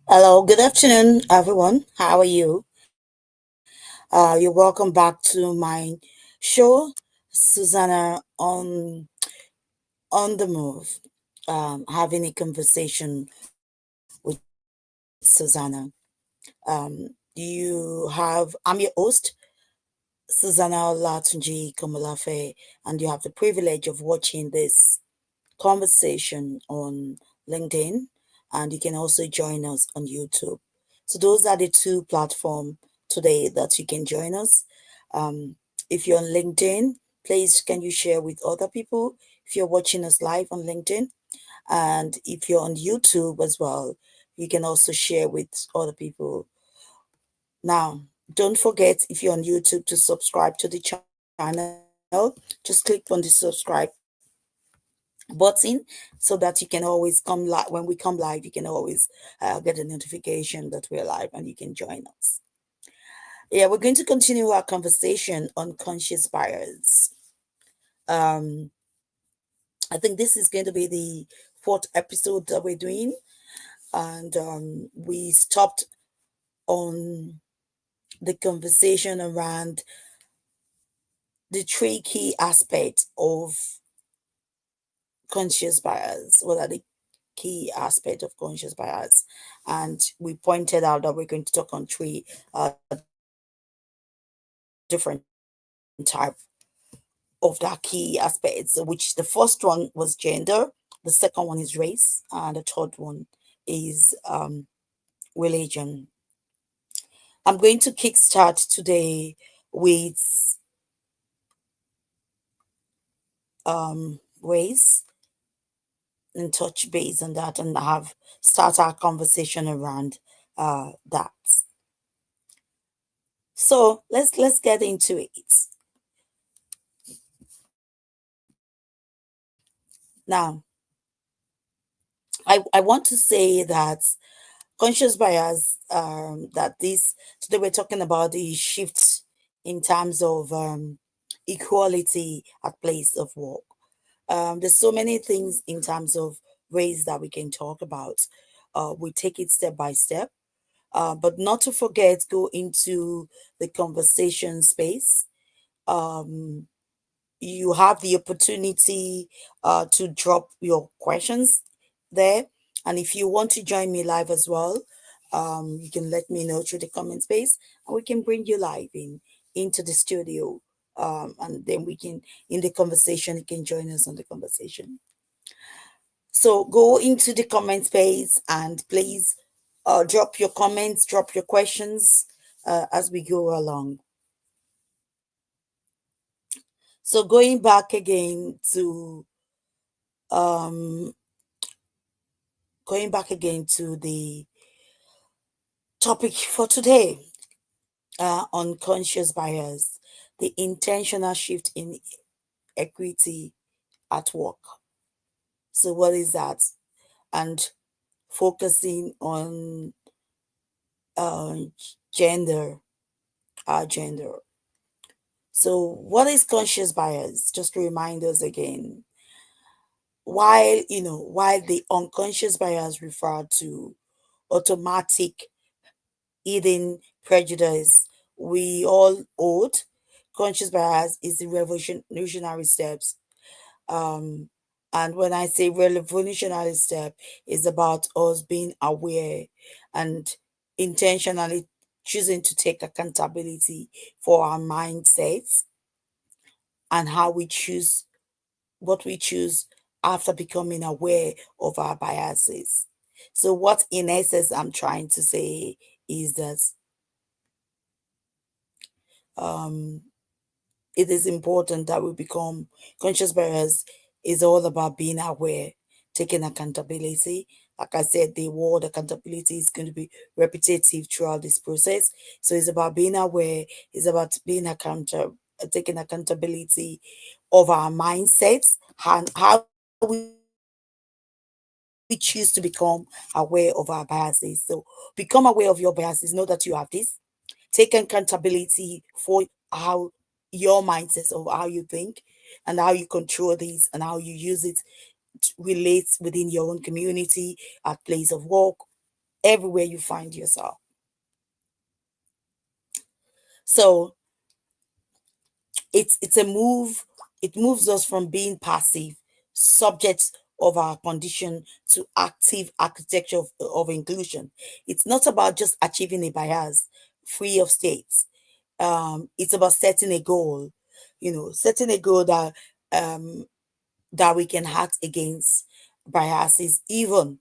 Hello, good afternoon, everyone. How are you? You're welcome back to my show, Susanna on the move. Having a conversation with Susanna. I'm your host, Susanna Olatunji Komolafe, and you have the privilege of watching this conversation on LinkedIn, and you can also join us on YouTube. So those are the two platforms today that you can join us. Um, if you're on LinkedIn, please can you share with other people if you're watching us live on LinkedIn, and if you're on YouTube as well, you can also share with other people. Now, don't forget if you're on YouTube to subscribe to the channel. Just click on the subscribe button so that you can always come live when we come live. You can always get a notification that we're live and you can join us. Yeah, we're going to continue our conversation on conscious bias. um I think this is going to be the fourth episode that we're doing, and we stopped on the conversation around the three key aspects of conscious bias. What are the key aspect of conscious bias? And we pointed out that we're going to talk on three different type of that key aspects, which the first one was gender, the second one is race, and the third one is religion. I'm going to kickstart today with race and touch base on that and have start our conversation around that. So let's get into it. Now, I want to say that conscious bias, that this today we're talking about the shift in terms of equality at place of work. There's so many things in terms of race that we can talk about. We take it step by step, but not to forget go into the conversation space. Um, you have the opportunity to drop your questions there. And if you want to join me live as well, you can let me know through the comment space and we can bring you live into the studio. And then we can, in the conversation, you can join us on the conversation. So go into the comment space and please drop your comments, drop your questions as we go along. So um going back again to the topic for today, unconscious bias, the intentional shift in equity at work. So what is that? And focusing on uh, gender, our gender. So what is conscious bias? Just to remind us again. While the unconscious bias refer to automatic hidden prejudice we all owed, conscious bias is the revolutionary steps. Um, and when I say revolutionary step, is about us being aware and intentionally choosing to take accountability for our mindsets and how we choose what we choose after becoming aware of our biases. So, what in essence I'm trying to say is that um, it is important that we become conscious bias is all about being aware, taking accountability, Like I said, the word accountability is going to be repetitive throughout this process. So it's about being aware, it's about being accountable, taking accountability of our mindsets and how we choose to become aware of our biases. So become aware of your biases. Know that you have this. Take accountability for how your mindsets of how you think and how you control these and how you use it relates within your own community, at place of work, everywhere you find yourself. So it's a move. It moves us from being passive subjects of our condition to active architecture of inclusion. It's not about just achieving a bias free of states. It's about setting a goal, setting a goal um, that we can act against biases, even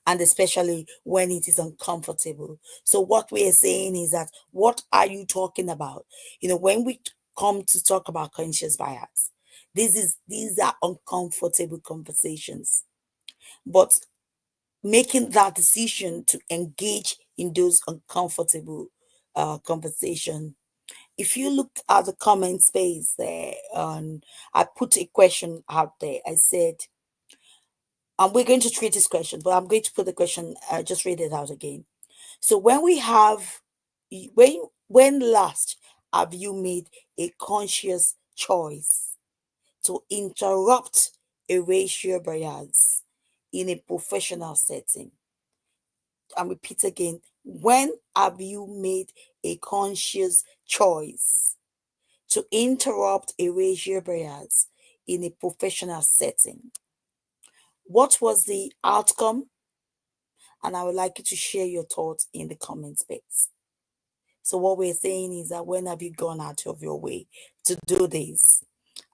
and especially when it is uncomfortable. So what we are saying is that what are you talking about? When we come to talk about conscious bias, these are uncomfortable conversations. But making that decision to engage in those uncomfortable conversation. If you look at the comment space there, I put a question out there. I said, and we're going to treat this question, but I'm going to put the question, just read it out again. So when last have you made a conscious choice to interrupt a racial bias in a professional setting? And repeat again, when have you made a conscious choice to interrupt a racial bias in a professional setting? What was the outcome? And I would like you to share your thoughts in the comment space. So, what we're saying is that when have you gone out of your way to do this?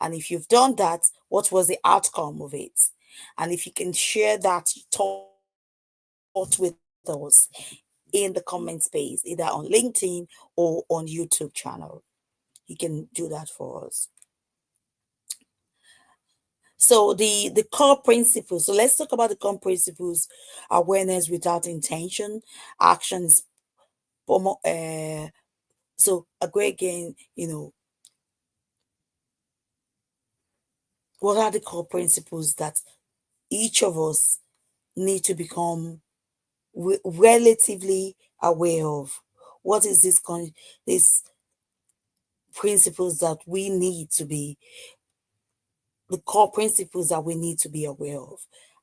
And if you've done that, what was the outcome of it? And if you can share that thought with us in the comment space, either on LinkedIn or on YouTube channel, you can do that for us. So the core principles. So let's talk about the core principles: awareness without intention, action is so again, what are the core principles that each of us need to become relatively aware of? What is this principles that we need to be the core principles that we need to be aware of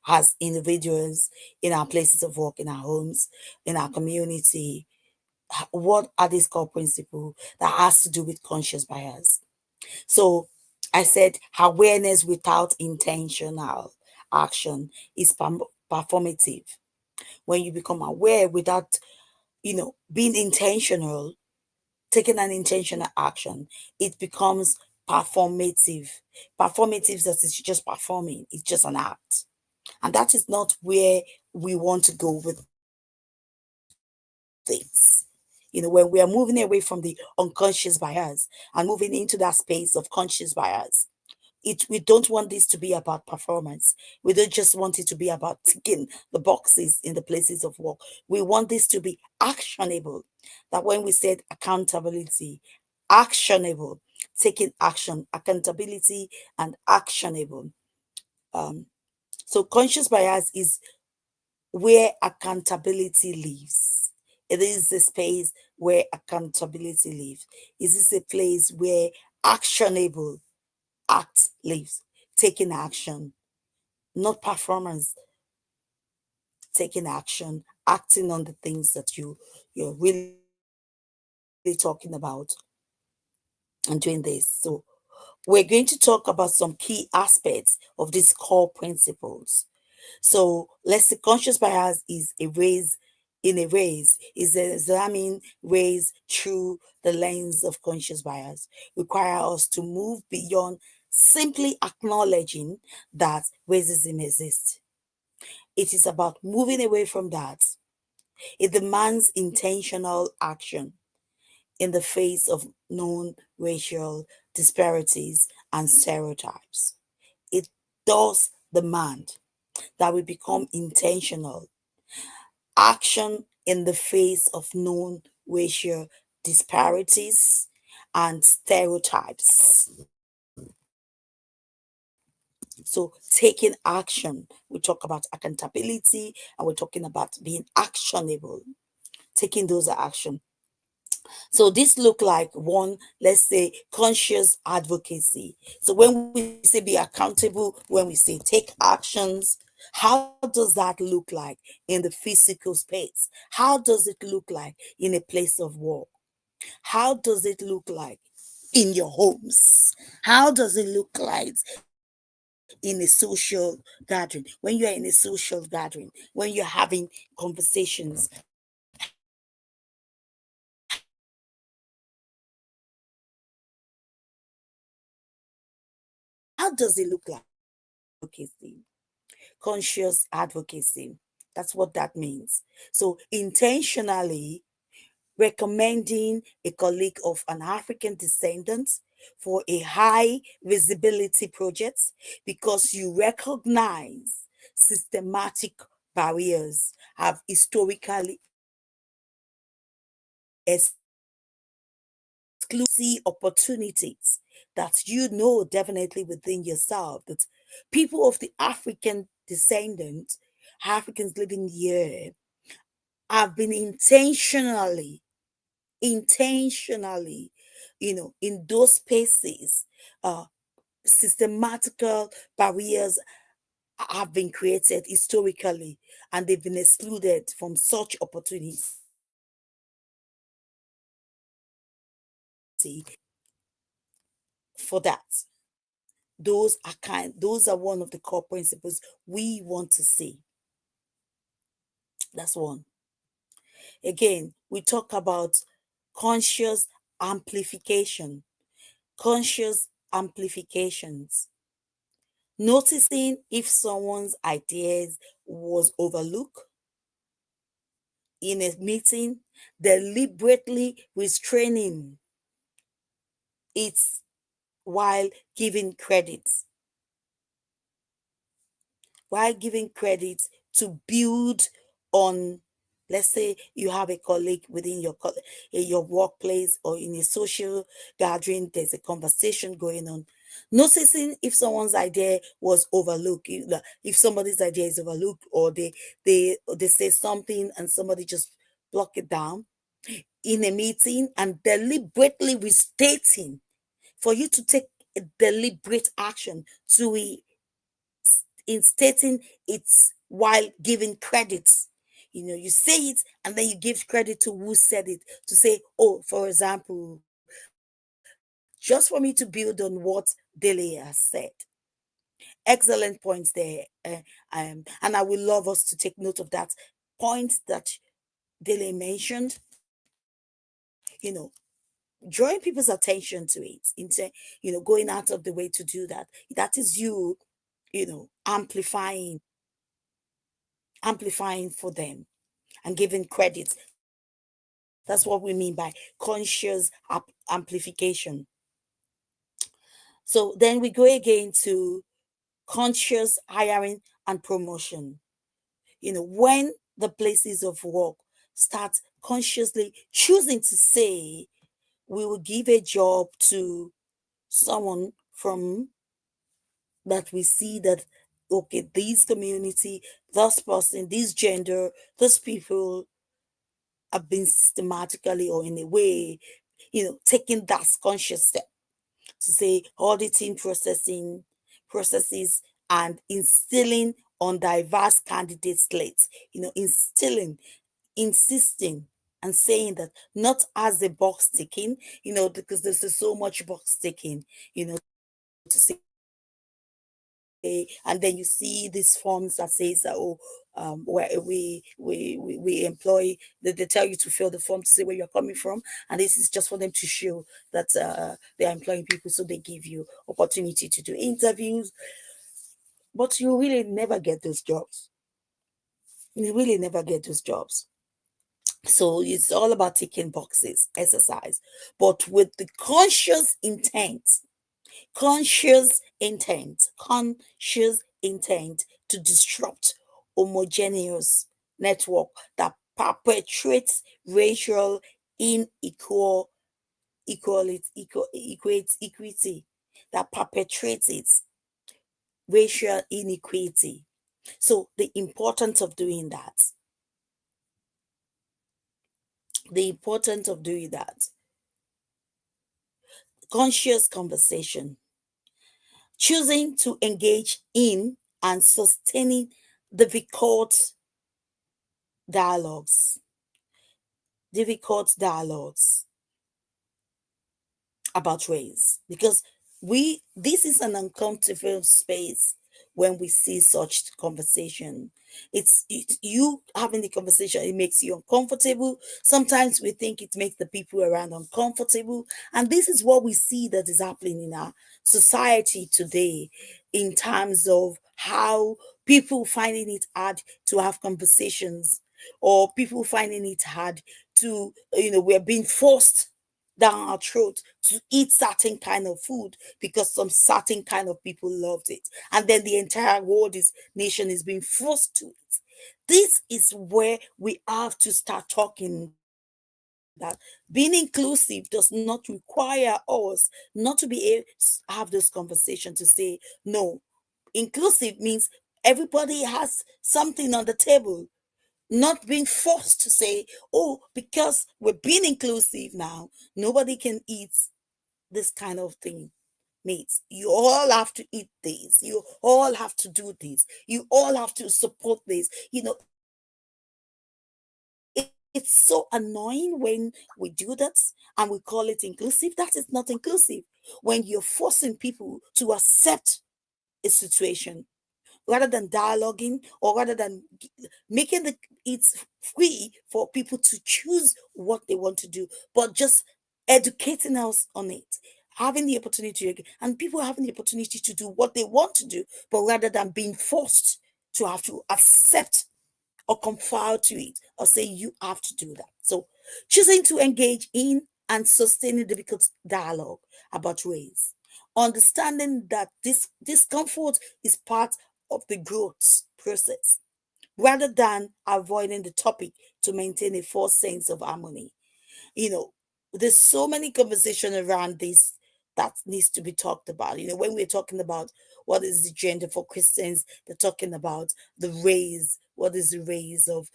as individuals, in our places of work, in our homes, in our community? What are these core principles that has to do with conscious bias? So I said awareness without intentional action is performative. When you become aware without, being intentional, taking an intentional action, it becomes performative. Performative, that is just performing, it's just an act. And that is not where we want to go with things. When we are moving away from the unconscious bias and moving into that space of conscious bias, we don't want this to be about performance. We don't just want it to be about ticking the boxes in the places of work. We want this to be actionable. That when we said accountability, actionable, taking action, accountability and actionable. Um, so conscious bias is where accountability lives. It is the space where accountability lives. It is a place where actionable act lives. Taking action, not performance, taking action, acting on the things that you're really talking about and doing this. So we're going to talk about some key aspects of these core principles. So let's say conscious bias is a race in a race, is an examine race through the lens of conscious bias, require us to move beyond simply acknowledging that racism exists. It is about moving away from that. It demands intentional action in the face of known racial disparities and stereotypes. It does demand. that we become intentional. Action in the face of known racial disparities and stereotypes. So, taking action, we talk about accountability and we're talking about being actionable, taking those action. So, this look like one, let's say, conscious advocacy. So, when we say be accountable, when we say take actions, how does that look like in the physical space? How does it look like in a place of work? How does it look like in your homes? How does it look like in a social gathering? When you're in a social gathering, when you're having conversations, how does it look like? Advocacy, conscious advocacy. That's what that means. So, intentionally recommending a colleague of an African descendant for a high visibility project because you recognize systematic barriers have historically exclusive opportunities that you know definitely within yourself that people of the African descendant, Africans living here, have been intentionally, in those spaces, uh, systematical barriers have been created historically and they've been excluded from such opportunities for that. Those are one of the core principles we want to see. That's one. Again, we talk about conscious amplification, conscious amplifications. Noticing if someone's ideas was overlooked in a meeting, deliberately restraining it while giving credit, to build on. Let's say you have a colleague within in your workplace or in a social gathering, there's a conversation going on. Noticing if someone's idea was overlooked, if somebody's idea is overlooked, or they say something and somebody just block it down in a meeting, and deliberately restating, for you to take a deliberate action to in stating it while giving credits. You say it and then you give credit to who said it, to say, oh, for example, just for me to build on what Dele has said. Excellent points there. And I would love us to take note of that point that Dele mentioned. Drawing people's attention to it, going out of the way to do that. That is you, amplifying for them and giving credit. That's what we mean by conscious amplification. So then we go again to conscious hiring and promotion. When the places of work start consciously choosing to say, we will give a job to someone from that we see that, okay, this community, this person, this gender, those people have been systematically or in a way, taking that conscious step to say auditing processes and instilling on diverse candidate slates, insisting and saying that not as a box ticking, because there's so much box ticking, to say, and then you see these forms that says that, oh, where we employ, they tell you to fill the form to say where you're coming from, and this is just for them to show that they're employing people, so they give you opportunity to do interviews, but you really never get those jobs. You really never get those jobs. So it's all about ticking boxes exercise, but with the conscious intent to disrupt homogeneous network that perpetuates racial inequal equality equates equity, that perpetuates it, racial inequity. So the importance of doing that, the importance of doing that, conscious conversation, choosing to engage in and sustaining difficult dialogues, difficult dialogues about race, because we this is an uncomfortable space when we see such conversation. It's you having the conversation, it makes you uncomfortable. Sometimes we think it makes the people around uncomfortable, and this is what we see that is happening in our society today, in terms of how people finding it hard to have conversations, or people finding it hard to, we're being forced down our throat to eat certain kind of food because some certain kind of people loved it, and then the entire world is nation is being forced to it. This is where we have to start talking, that being inclusive does not require us not to be able to have this conversation to say no. Inclusive means everybody has something on the table, not being forced to say, oh, because we're being inclusive now, nobody can eat this kind of thing. Mates, you all have to eat this. You all have to do this. You all have to support this. It's so annoying when we do that and we call it inclusive. That is not inclusive. When you're forcing people to accept a situation rather than dialoguing, or rather than making it free for people to choose what they want to do, but just educating us on it, having the opportunity, and people having the opportunity to do what they want to do, but rather than being forced to have to accept or conform to it, or say you have to do that. So choosing to engage in and sustaining difficult dialogue about race, understanding that this discomfort is part of the growth process, rather than avoiding the topic to maintain a false sense of harmony. you know there's so many conversation around this that needs to be talked about. When we're talking about what is the gender for Christians, they're talking about the race, what is the race of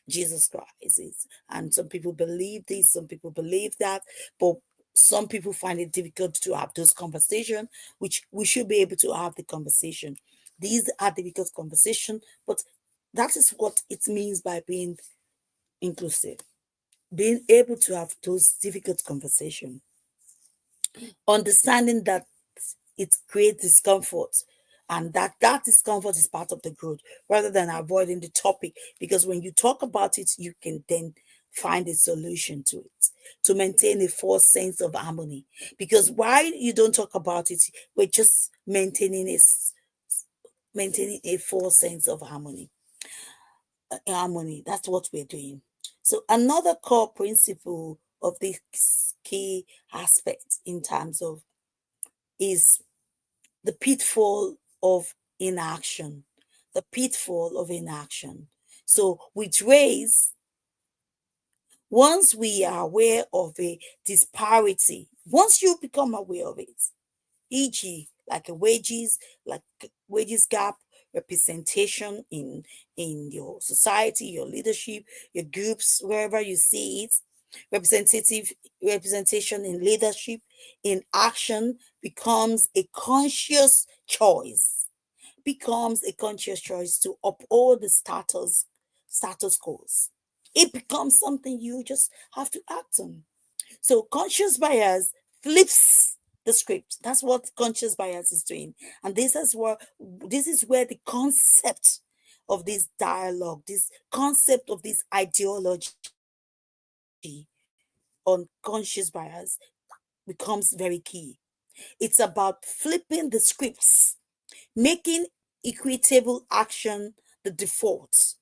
Jesus Christ is. And some people believe this, some people believe that, but some people find it difficult to have those conversations, which we should be able to have the conversation. These are difficult conversation, but that is what it means by being inclusive. Being able to have those difficult conversations, understanding that it creates discomfort, and that discomfort is part of the growth, rather than avoiding the topic, because when you talk about it you can then find a solution to it, to maintain a false sense of harmony. Because why you don't talk about it, we're just maintaining a false sense of harmony. That's what we're doing. So another core principle of this key aspect in terms of is the pitfall of inaction. The pitfall of inaction. So with race, once we are aware of a disparity, once you become aware of it, e.g., like wages gap, representation in your society, your leadership, your groups, wherever you see it, representative representation in leadership, in action becomes a conscious choice, to uphold the status quos. It becomes something you just have to act on. So conscious bias flips the script. That's what conscious bias is doing. And this is where the concept of this dialogue, this concept of this ideology on conscious bias becomes very key. It's about flipping the scripts, making equitable action the default.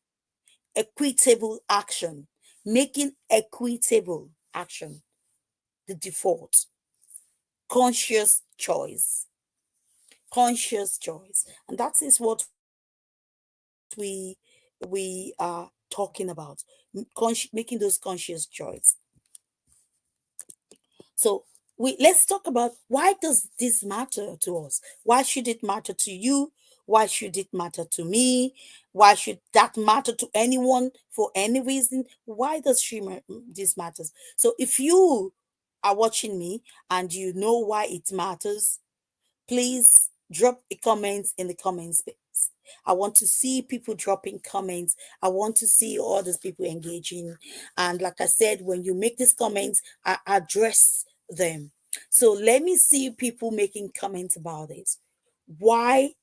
Equitable action, making equitable action the default. Conscious choice. Conscious choice. And that is what we are talking about. we are talking about, making those conscious choice. So let's talk about, why does this matter to us? Why should it matter to you? Why should it matter to me? Why should that matter to anyone for any reason? Why does this matters? So if you are watching me and you know why it matters, please drop a comment in the comment space. I want to see people dropping comments. I want to see all these people engaging. And like I said, when you make these comments, I address them. So let me see people making comments about it. Why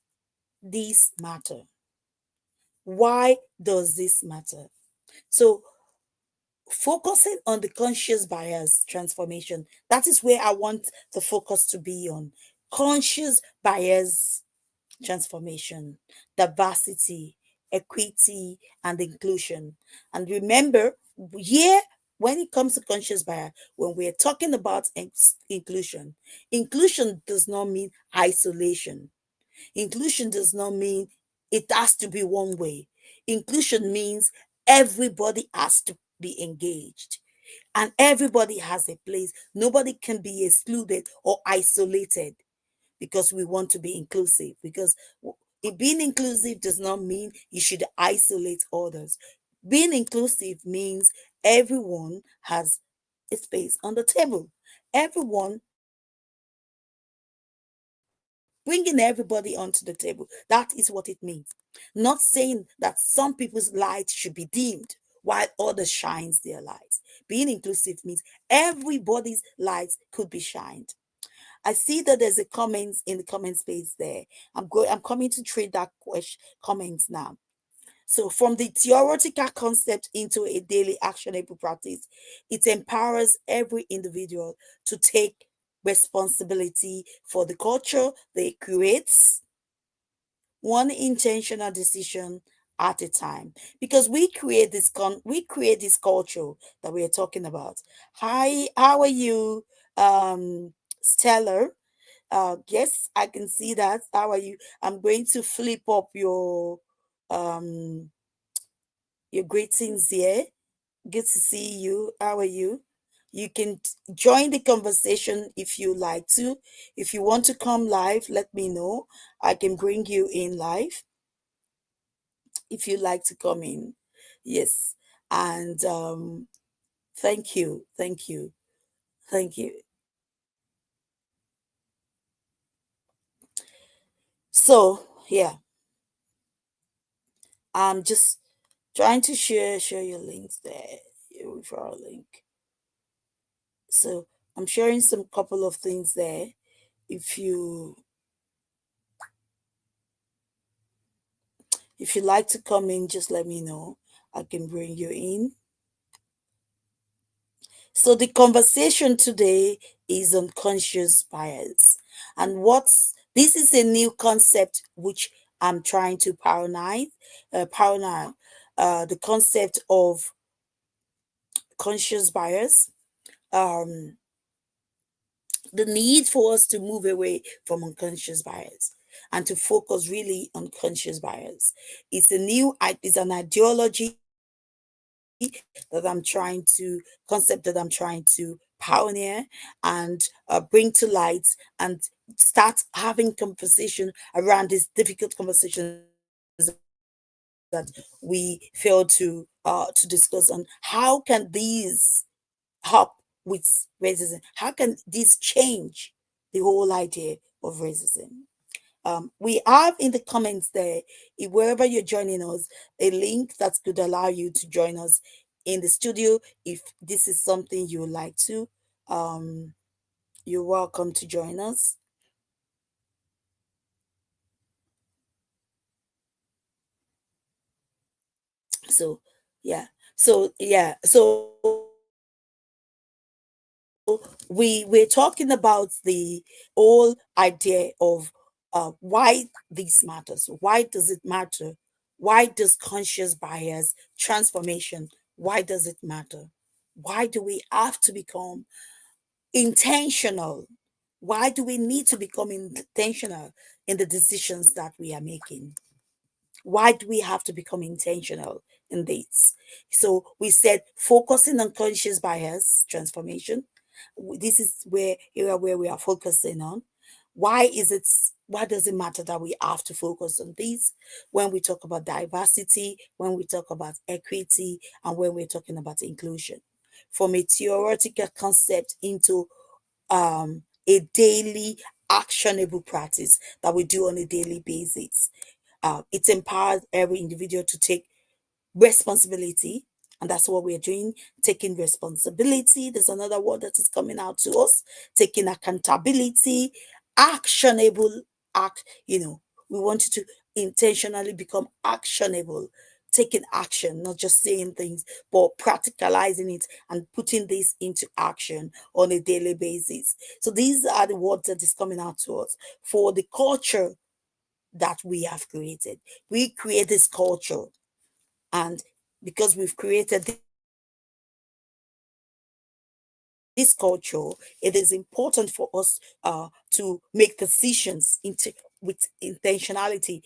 this matter? Why does this matter? So focusing on the conscious bias transformation, that is where I want the focus to be on. Conscious bias transformation, diversity, equity, and inclusion. And remember, here, when it comes to conscious bias, when we're talking about inclusion, inclusion does not mean isolation. Inclusion does not mean it has to be one way. Inclusion means everybody has to be engaged and everybody has a place. Nobody can be excluded or isolated because we want to be inclusive. Because being inclusive does not mean you should isolate others. Being inclusive means everyone has a space on the table. Everyone, bringing everybody onto the table. That is what it means. Not saying that some people's light should be dimmed while others shines their lights. Being inclusive means everybody's lights could be shined. I see that there's a comment in the comment space there. I'm coming to trade that question comments now. So from the theoretical concept into a daily actionable practice, it empowers every individual to take responsibility for the culture they create, one intentional decision at a time, because we create this culture that we are talking about. Hi, how are you, Stellar? Yes, I can see that. How are you? I'm going to flip up um your greetings here. Good to see you. How are you? You can join the conversation if you like to. If you want to come live, let me know. I can bring you in live if you like to come in. Yes. And thank you. Thank you. Thank you. So, yeah, I'm just trying to share your links there, your referral link. So I'm sharing some couple of things there. If you like to come in, just let me know. I can bring you in. So the conversation today is on conscious bias. And what's this is a new concept which I'm trying to pioneer the concept of conscious bias. Um the need for us to move away from unconscious bias and to focus really on conscious bias. It's an ideology that I'm trying to concept that I'm trying to pioneer and bring to light and start having conversation around these difficult conversations that we fail to discuss on how can these help with racism? How can this change the whole idea of racism? We have in the comments there, wherever you're joining us, a link that could allow you to join us in the studio. If this is something you would like to, um, you're welcome to join us. So, yeah. So we're talking about the whole idea of why this matters. Why does it matter? Why does conscious bias transformation? Why does it matter? Why do we have to become intentional? Why do we need to become intentional in the decisions that we are making? Why do we have to become intentional in this? So we said focusing on conscious bias transformation. This is where area where we are focusing on. Why is it? Why does it matter that we have to focus on these when we talk about diversity, when we talk about equity, and when we're talking about inclusion? From a theoretical concept into a daily actionable practice that we do on a daily basis. It empowers every individual to take responsibility, and that's what we're doing, taking responsibility. There's another word that is coming out to us, taking accountability, actionable act. We want you to intentionally become actionable, taking action, not just saying things, but practicalizing it and putting this into action on a daily basis. So these are the words that is coming out to us for the culture that we have created. We create this culture, and because we've created this culture, it is important for us to make decisions with intentionality,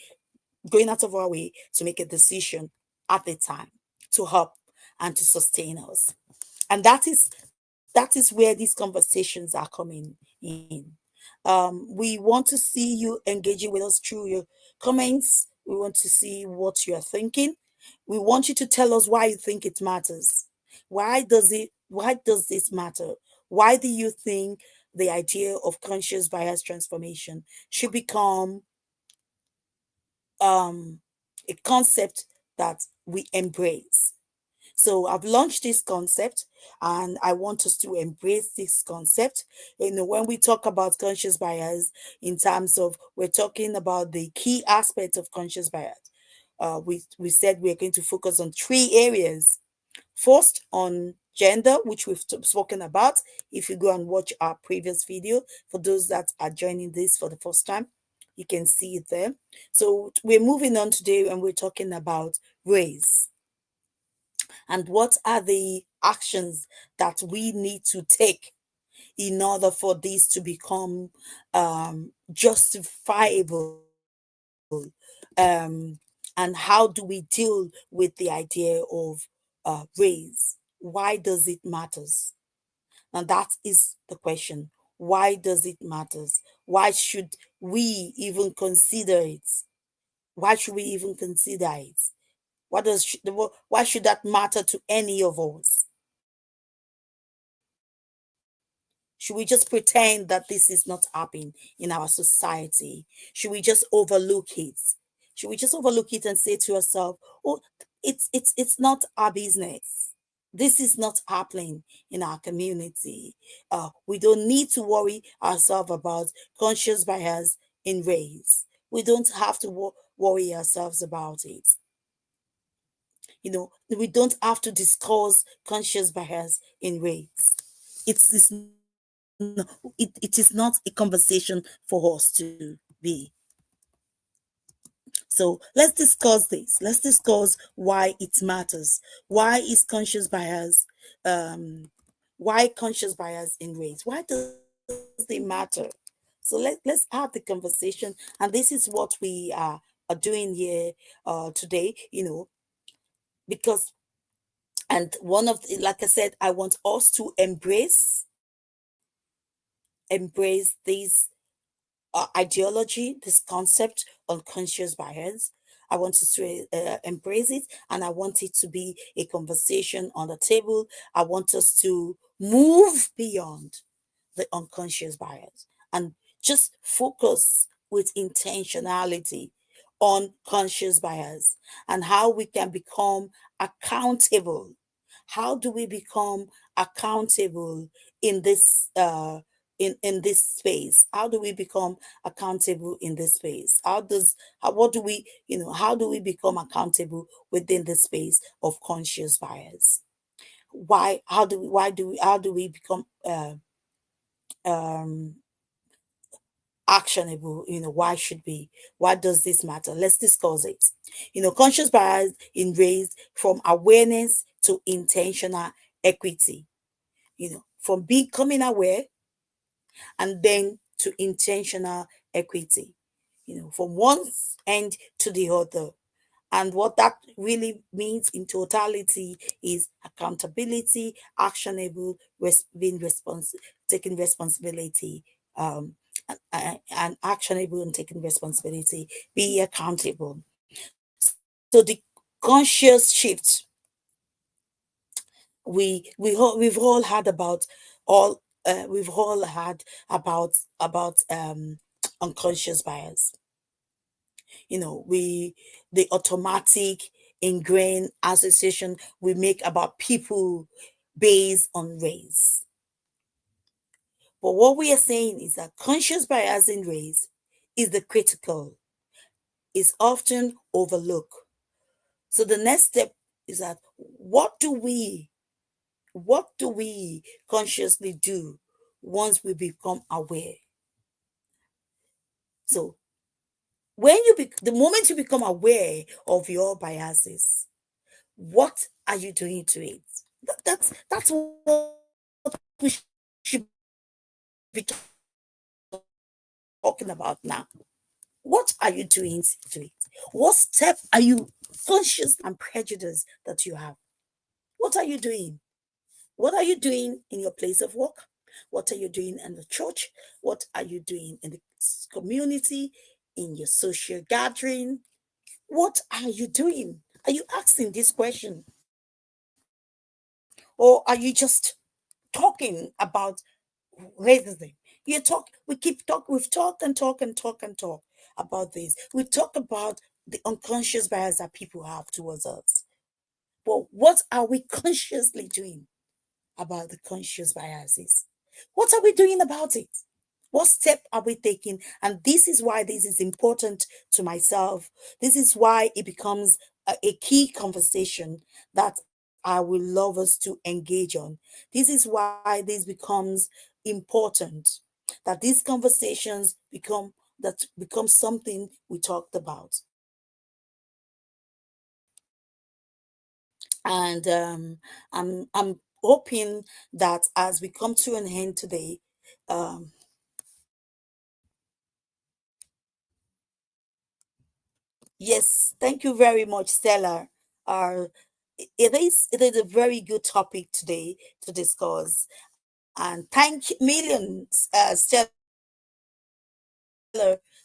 going out of our way to make a decision at a time to help and to sustain us. And that is where these conversations are coming in. We want to see you engaging with us through your comments. We want to see what you are thinking. We want you to tell us why you think it matters. Why does this matter? Why do you think the idea of conscious bias transformation should become um, a concept that we embrace? So I've launched this concept and I want us to embrace this concept. When we talk about conscious bias, in terms of we're talking about the key aspects of conscious bias. We said we're going to focus on three areas. First, on gender, which we've spoken about. If you go and watch our previous video, for those that are joining this for the first time, you can see it there. So we're moving on today and we're talking about race and what are the actions that we need to take in order for this to become justifiable, and how do we deal with the idea of race? Why does it matters? And that is the question. Why does it matters? Why should we even consider it? Why should we even consider it? Why should that matter to any of us? Should we just pretend that this is not happening in our society? Should we just overlook it? Should we just overlook it and say to ourselves, "Oh, it's not our business. This is not happening in our community. We don't need to worry ourselves about conscious bias in race. We don't have to worry ourselves about it. We don't have to discuss conscious bias in race. It is not a conversation for us to be. So let's discuss this. Let's discuss why it matters. Why is conscious bias, why conscious bias in race? Why does it matter? So let's have the conversation. And this is what we are doing here today, because and one of the, like I said, I want us to embrace this ideology, this concept on conscious bias. I want us to embrace it, and I want it to be a conversation on the table. I want us to move beyond the unconscious bias and just focus with intentionality on conscious bias and how we can become accountable. How do we become accountable in this space? How do we become accountable in this space? What do we, how do we become accountable within the space of conscious bias? How do we become um actionable? Why does this matter? Let's discuss it. Conscious bias in raised from awareness to intentional equity. From becoming aware and then to intentional equity, from one end to the other. And what that really means in totality is accountability, actionable, being taking responsibility, um, and actionable and taking responsibility, be accountable. So the conscious shift we've all had about all we've all had about unconscious bias. We the automatic ingrained association we make about people based on race. But what we are saying is that conscious bias in race is the critical, is often overlooked. So the next step is that what do we consciously do once we become aware? So the moment you become aware of your biases, what are you doing to it? That's what we should be talking about now. What are you doing to it? What step are you conscious and prejudice that you have? What are you doing? What are you doing in your place of work? What are you doing in the church? What are you doing in the community, in your social gathering? What are you doing? Are you asking this question? Or are you just talking about racism? We've talked and talk and talk and talk about this. We talk about the unconscious bias that people have towards us. But what are we consciously doing about the conscious biases? What are we doing about it? What step are we taking? And this is why this is important to myself. This is why it becomes a key conversation that I will love us to engage on. This is why this becomes important. That these conversations become something we talked about. And I'm hoping that as we come to an end today, um, yes, thank you very much, Stella. Uh, it is a very good topic today to discuss, and thank millions, Stella.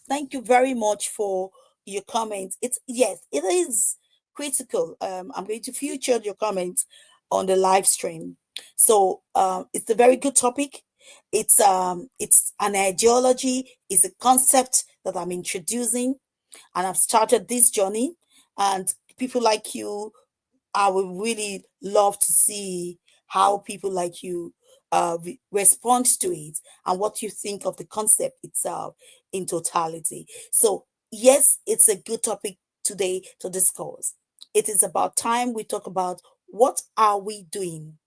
Thank you very much for your comments. It's Yes, it is critical. I'm going to feature your comments on the live stream. So it's a very good topic. It's an ideology, it's a concept that I'm introducing, and I've started this journey. And people like you, I would really love to see how people like you respond to it and what you think of the concept itself in totality. So, yes, it's a good topic today to discuss. It is about time we talk about what are we doing?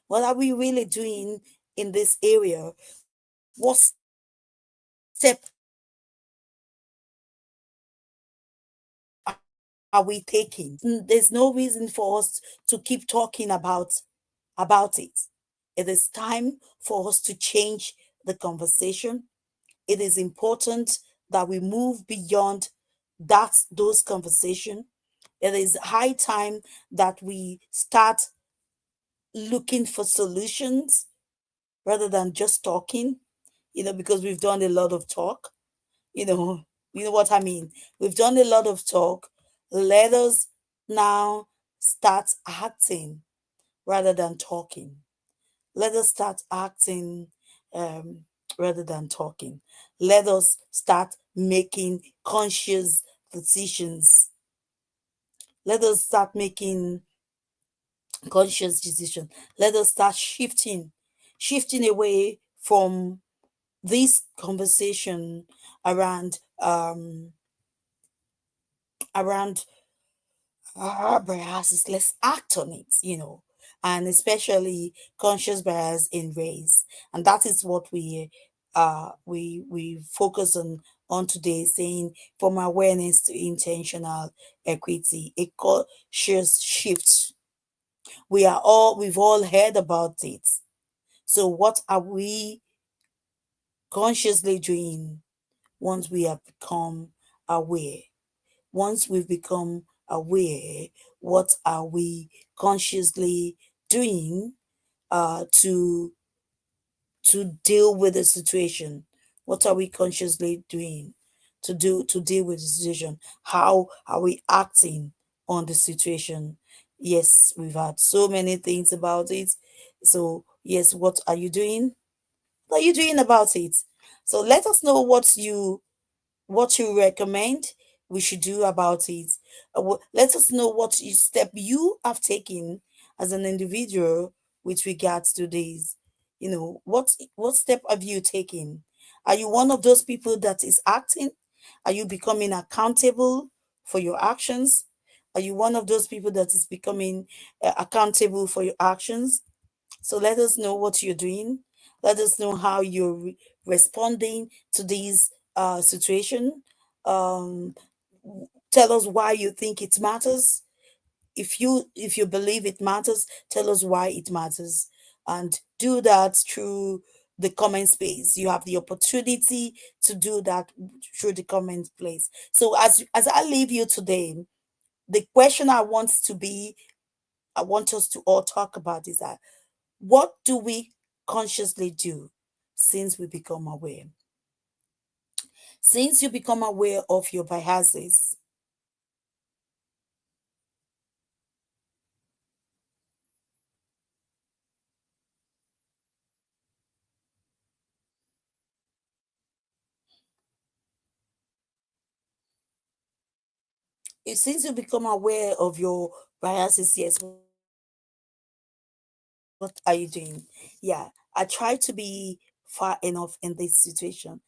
What are we really doing in this area? What step are we taking? There's no reason for us to keep talking about it. It is time for us to change the conversation. It is important that we move beyond those conversation. It is high time that we start looking for solutions rather than just talking, because we've done a lot of talk, you know, you know what I mean. We've done a lot of talk. Let us now start acting rather than talking. Let us start acting um, rather than talking. Let us start making conscious decisions. Let us start making conscious decisions. Let us start shifting away from this conversation around around biases. Let's act on it. And especially conscious bias in race. And that is what we focus on today, saying from awareness to intentional equity, a conscious shift. We've all heard about it. So what are we consciously doing once we have become aware? Once we've become aware, what are we consciously doing to deal with the situation? What are we consciously doing to deal with the situation? How are we acting on the situation? Yes, we've had so many things about it. So yes, what are you doing? What are you doing about it? So let us know what you recommend we should do about it. Let us know what step you have taken as an individual with regards to this. What step have you taken? Are you one of those people that is acting? Are you becoming accountable for your actions? Are you one of those people that is becoming accountable for your actions? So let us know what you're doing. Let us know how you're responding to these situation. Um, Tell us why you think it matters. If you believe it matters, tell us why it matters, and do that through the comment space. You have the opportunity to do that through the comment place. So as I leave you today, the question I want us to all talk about is that what do we consciously do since we become aware? Since you become aware of your biases, since you become aware of your biases, yes, what are you doing? Yeah, I try to be far enough in this situation.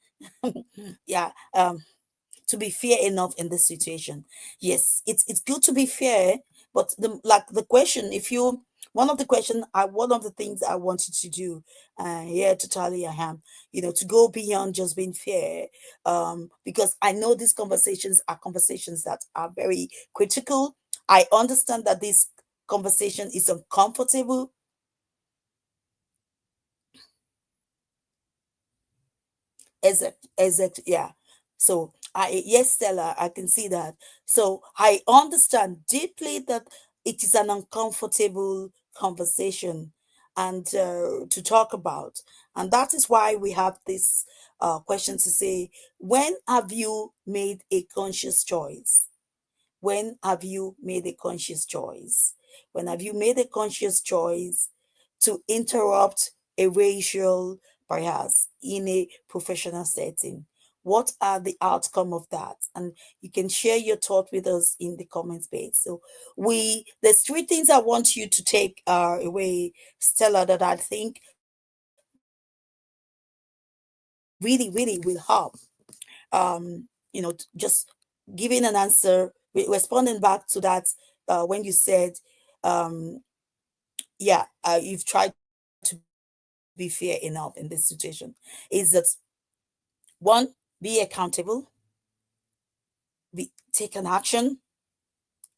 Yeah, to be fair enough in this situation. Yes, it's good to be fair, but the question, if you one of the things I wanted to do, yeah, totally I am, to go beyond just being fair, because I know these conversations are conversations that are very critical. I understand that this conversation is uncomfortable. Exact, yeah. So yes, Stella, I can see that. So I understand deeply that it is an uncomfortable conversation and to talk about, and that is why we have this question to say, when have you made a conscious choice? When have you made a conscious choice? When have you made a conscious choice to interrupt a racial bias in a professional setting? What are the outcome of that? And you can share your thought with us in the comment space. So there's three things I want you to take away, Stella, that I think really will help. Just giving an answer, responding back to that, when you said, um, yeah, you've tried to be fair enough in this situation, is that one, be accountable, take an action,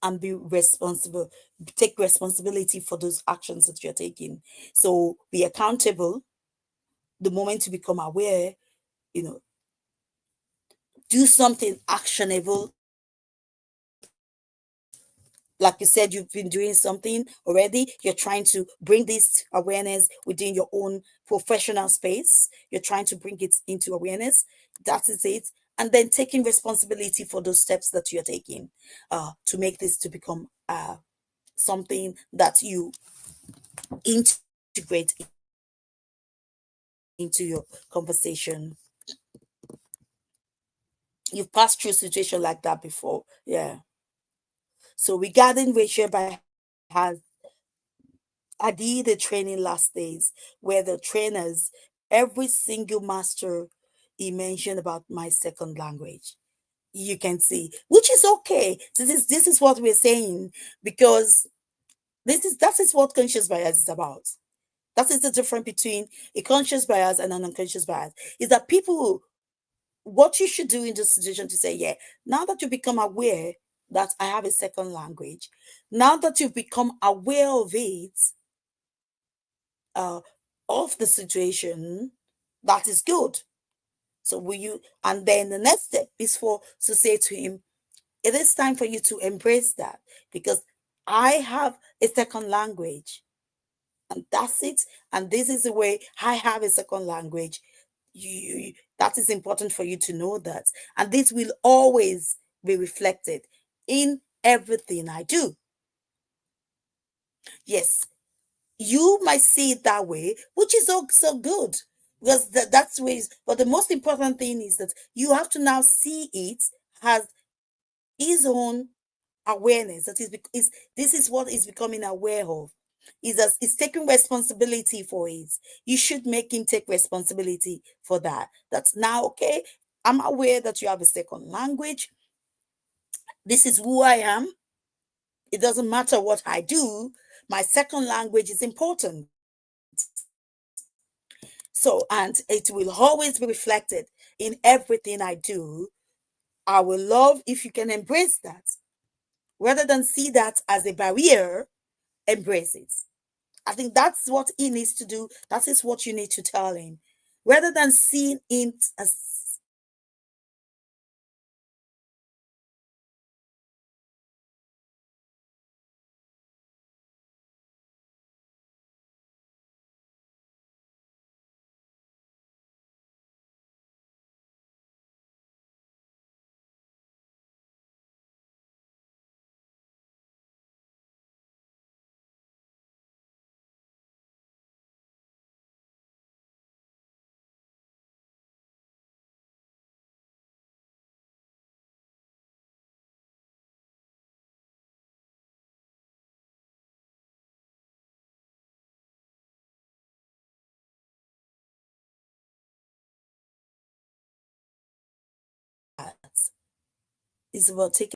and be responsible. Take responsibility for those actions that you're taking. So be accountable the moment you become aware, you know, do something actionable. Like you said, you've been doing something already. You're trying to bring this awareness within your own professional space. You're trying to bring it into awareness. That is it. And then taking responsibility for those steps that you're taking to make this to become something that you integrate into your conversation. You've passed through a situation like that before. Yeah. So regarding racial bias, I did a training last days where the trainers, every single master, he mentioned about my second language. You can see, which is okay. This is what we're saying, because that is what conscious bias is about. That is the difference between a conscious bias and an unconscious bias. Is that people, what you should do in this situation to say, yeah, now that you become aware that I have a second language, now that you've become aware of it, uh, of the situation, that is good. So will you? And then the next step is for to say to him, It is time for you to embrace that, because I have a second language, and that's it. And this is the way I have a second language. That is important for you to know that. And this will always be reflected in everything I do. Yes, you might see it that way, which is also good, because that's ways. But the most important thing is that you have to now see it as his own awareness. That is this is what he's becoming aware of. Is taking responsibility for it. You should make him take responsibility for that. That's now okay. I'm aware that you have a second language. This is who I am. It doesn't matter what I do. My second language is important. So, and it will always be reflected in everything I do. I will love if you can embrace that. Rather than see that as a barrier, embrace it. I think that's what he needs to do. That is what you need to tell him. Rather than seeing it as is about taking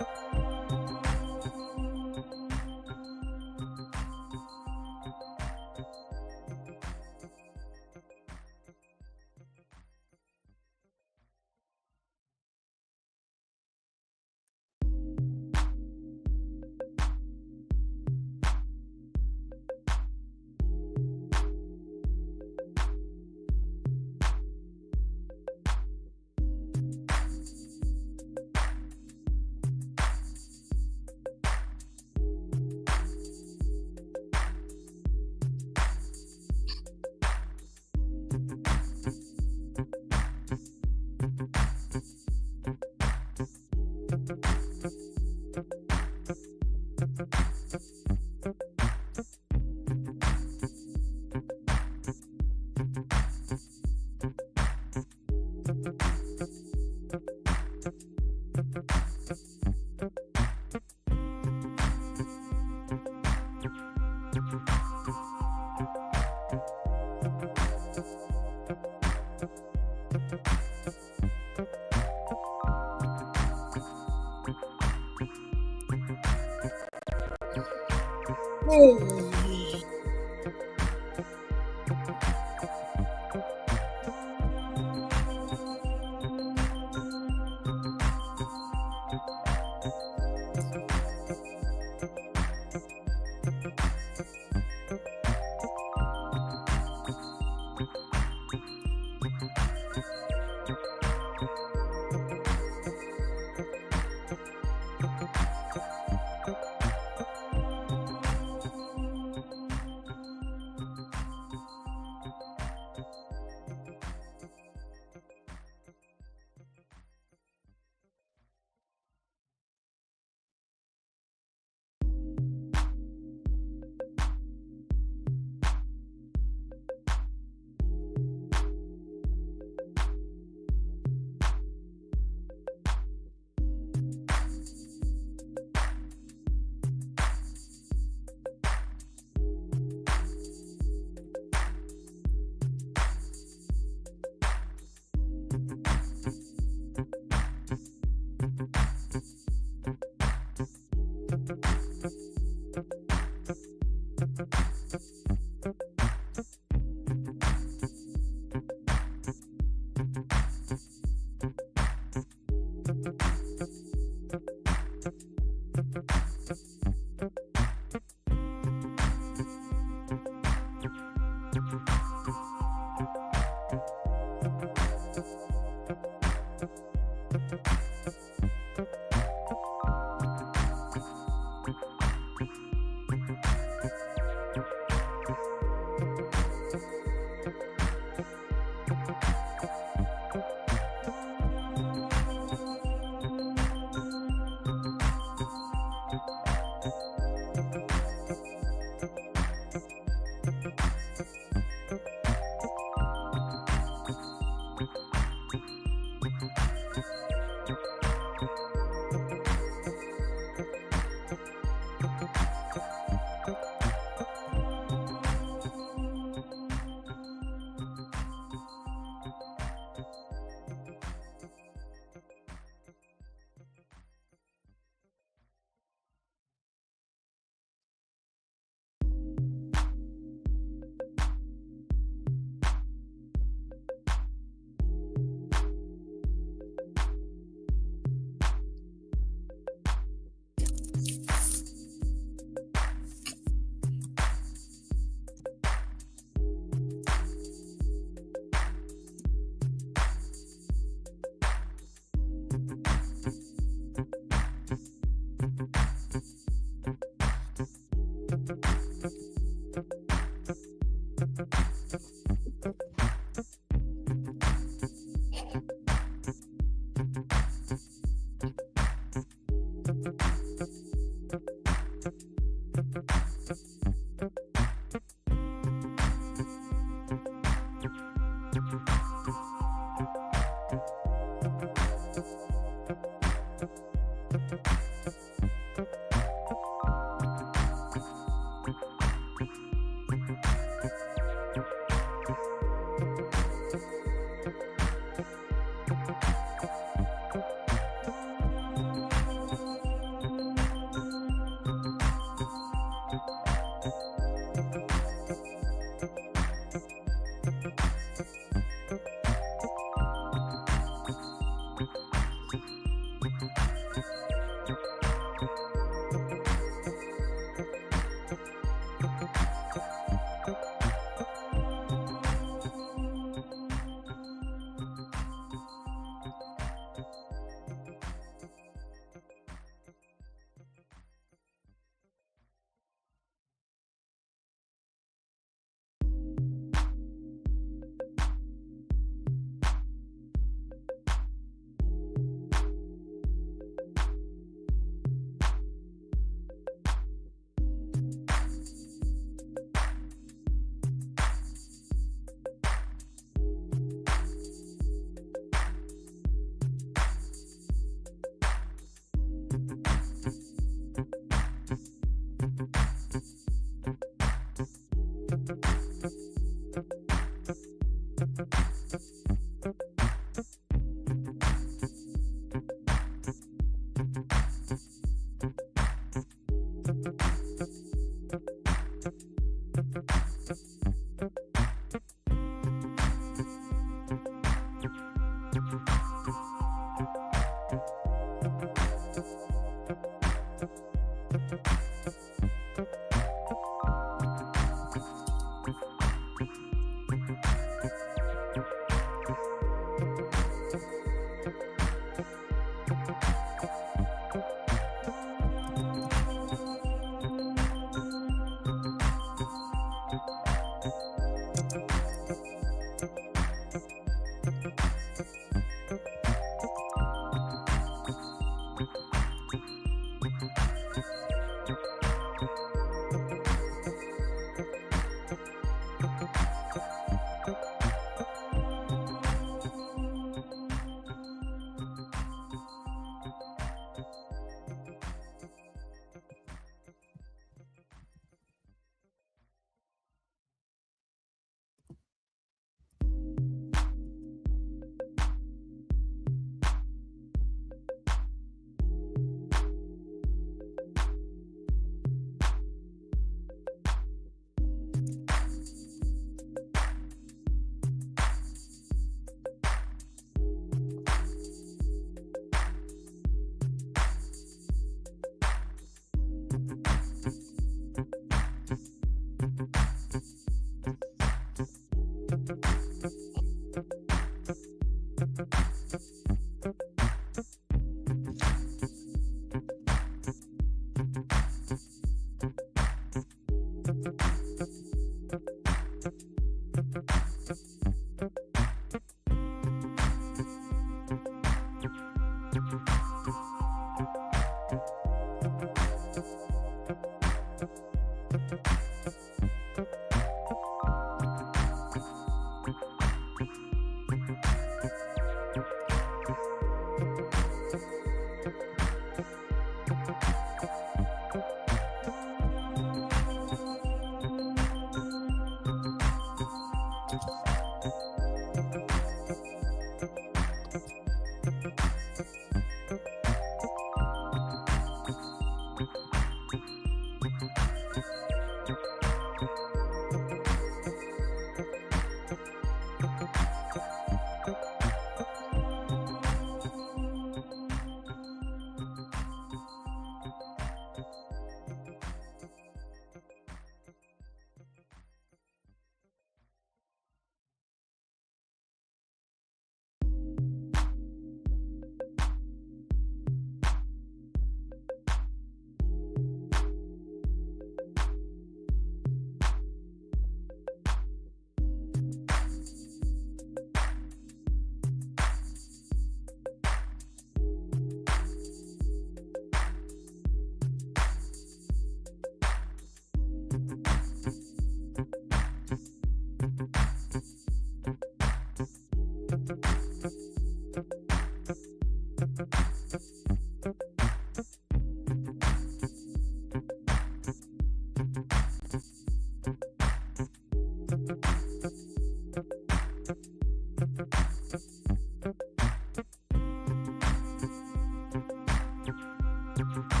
you